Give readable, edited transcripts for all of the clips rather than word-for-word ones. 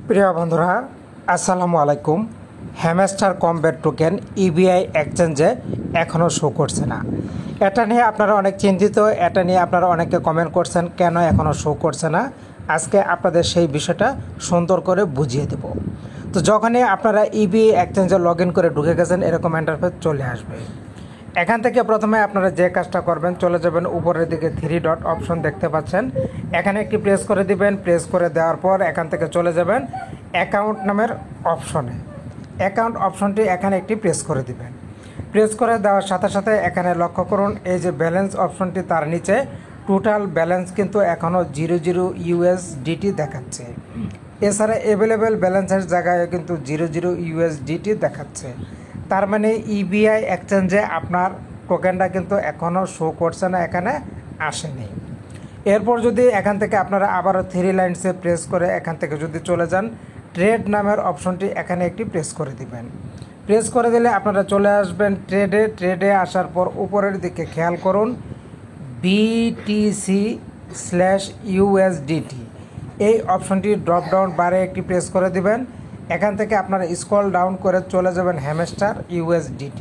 প্রিয় বন্ধুরা, আসসালামু আলাইকুম। হ্যামস্টার কমব্যাট টোকেন ইবিআই এক্সচেঞ্জে এখনও শো করছে না। এটা নিয়ে আপনারা অনেক চিন্তিত, এটা নিয়ে আপনারা অনেকে কমেন্ট করছেন কেন এখনও শো করছে না। আজকে আপনাদের সেই বিষয়টা সুন্দর করে বুঝিয়ে দেব। তো যখনই আপনারা ইবিআই এক্সচেঞ্জে লগ ইন করে ঢুকে গেছেন, এরকম ইন্টারফেস চলে আসবে। এখান থেকে প্রথমে আপনারা যে কাজটা করবেন, চলে যাবেন উপরের দিকে 3 ডট অপশন দেখতে পাচ্ছেন, এখানে একটি প্রেস করে দিবেন। প্রেস করে দেওয়ার পর এখান থেকে চলে যাবেন অ্যাকাউন্ট নামের অপশনে। অ্যাকাউন্ট অপশনটি এখানে একটি প্রেস করে দিবেন। প্রেস করে দেওয়ার সাথে সাথে এখানে লক্ষ্য করুন, এই যে ব্যালেন্স অপশনটি, তার নিচে টোটাল ব্যালেন্স কিন্তু এখনও 00 USDT দেখাচ্ছে। এছাড়া অ্যাভেলেবেল ব্যালেন্সের জায়গায় কিন্তু 00 USDT দেখাচ্ছে। তার মানে ইবিআই এক্সচেঞ্জে আপনার টোকেনটা কিন্তু এখনও শো করছে না, এখানে আসেনি। এরপর যদি এখান থেকে আপনারা আবারও 3 লাইনসে প্রেস করে এখান থেকে যদি চলে যান, ট্রেড নামের অপশনটি এখানে একটি প্রেস করে দিবেন। প্রেস করে দিলে আপনারা চলে আসবেন ট্রেডে আসার পর উপরের দিকে খেয়াল করুন BTC/USDT এই অপশনটি ড্রপ ডাউন বারে একটি প্রেস করে দিবেন। এখান থেকে আপনারা স্ক্রল ডাউন করে চলে যাবেন হ্যামস্টার USDT।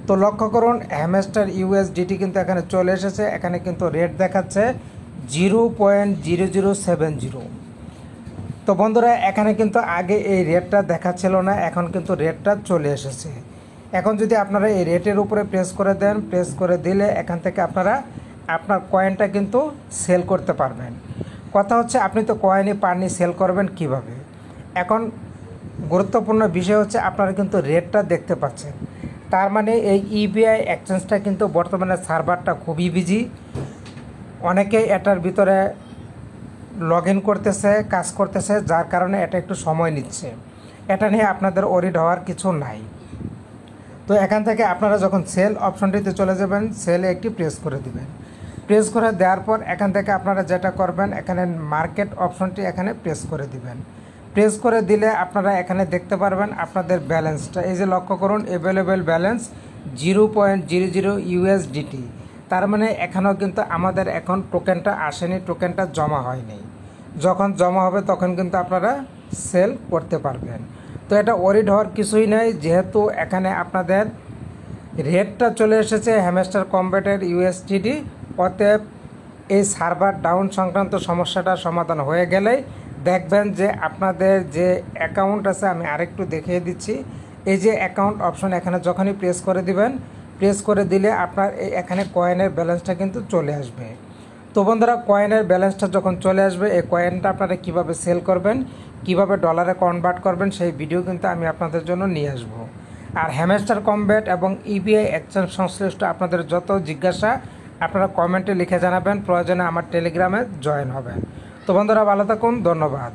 তো লক্ষ্য করুন হ্যামস্টার USDT কিন্তু এখানে চলে এসেছে। এখানে কিন্তু রেট দেখাচ্ছে 0.0070। তো বন্ধুরা, এখানে কিন্তু আগে এই রেটটা দেখাচ্ছিল না, এখন কিন্তু রেটটা চলে এসেছে। এখন যদি আপনারা এই রেটের উপরে প্রেস করে দেন, প্রেস করে দিলে এখান থেকে আপনারা আপনার কয়েনটা কিন্তু সেল করতে পারবেন। কথা হচ্ছে আপনি তো কয়েনই পাননি, সেল করবেন কিভাবে? এখন গুরুত্বপূর্ণ বিষয় হচ্ছে আপনারা কিন্তু রেটটা দেখতে পাচ্ছেন। তার মানে এই ইবিআই এক্সচেঞ্জটা কিন্তু বর্তমানে সার্ভারটা খুবই বিজি। অনেকে এটার ভিতরে লগ ইন করতেছে, কাজ করতেছে, যার কারণে এটা একটু সময় নিচ্ছে। এটা নিয়ে আপনাদের ওরিড হওয়ার কিছু নাই। তো এখান থেকে আপনারা যখন সেল অপশনটিতে চলে যাবেন, সেলে একটি প্রেস করে দিবেন। প্রেস করে দেওয়ার পর এখান থেকে আপনারা যেটা করবেন, এখানে মার্কেট অপশনটি এখানে প্রেস করে দিবেন। প্রেস করে দিলে আপনারা এখানে দেখতে পারবেন আপনাদের ব্যালেন্সটা। এই যে লক্ষ্য করুন অ্যাভেলেবেল ব্যালেন্স 0.00 USDT। তার মানে এখানেও কিন্তু আমাদের এখন টোকেনটা আসেনি, টোকেনটা জমা হয়নি। যখন জমা হবে তখন কিন্তু আপনারা সেল করতে পারবেন। তো এটা ওরিড হওয়ার কিছুই নেই, যেহেতু এখানে আপনাদের রেটটা চলে এসেছে হ্যামস্টার কমব্যাটের USDT। অতএব এই সার্ভার ডাউন সংক্রান্ত সমস্যাটার সমাধান হয়ে গেলেই দেখবেন যে আপনাদের যে অ্যাকাউন্ট আছে, আমি আরেকটু দেখিয়ে দিচ্ছি। এই যে অ্যাকাউন্ট অপশন, এখানে যখনই প্রেস করে দিবেন, প্রেস করে দিলে আপনার এখানে কয়েনের ব্যালেন্সটা কিন্তু চলে আসবে। তো বন্ধুরা, কয়েনের ব্যালেন্সটা যখন চলে আসবে, এই কয়েনটা আপনারা কীভাবে সেল করবেন, কিভাবে ডলারে কনভার্ট করবেন, সেই ভিডিও কিন্তু আমি আপনাদের জন্য নিয়ে আসব। আর হ্যামস্টার কমব্যাট এবং ইবিআই এক্সচেঞ্জ সংশ্লিষ্ট আপনাদের যত জিজ্ঞাসা আপনারা কমেন্টে লিখে জানাবেন, প্রয়োজনে আমার টেলিগ্রামে জয়েন হবেন। তো বন্ধুরা, ভালো থাকুন, ধন্যবাদ।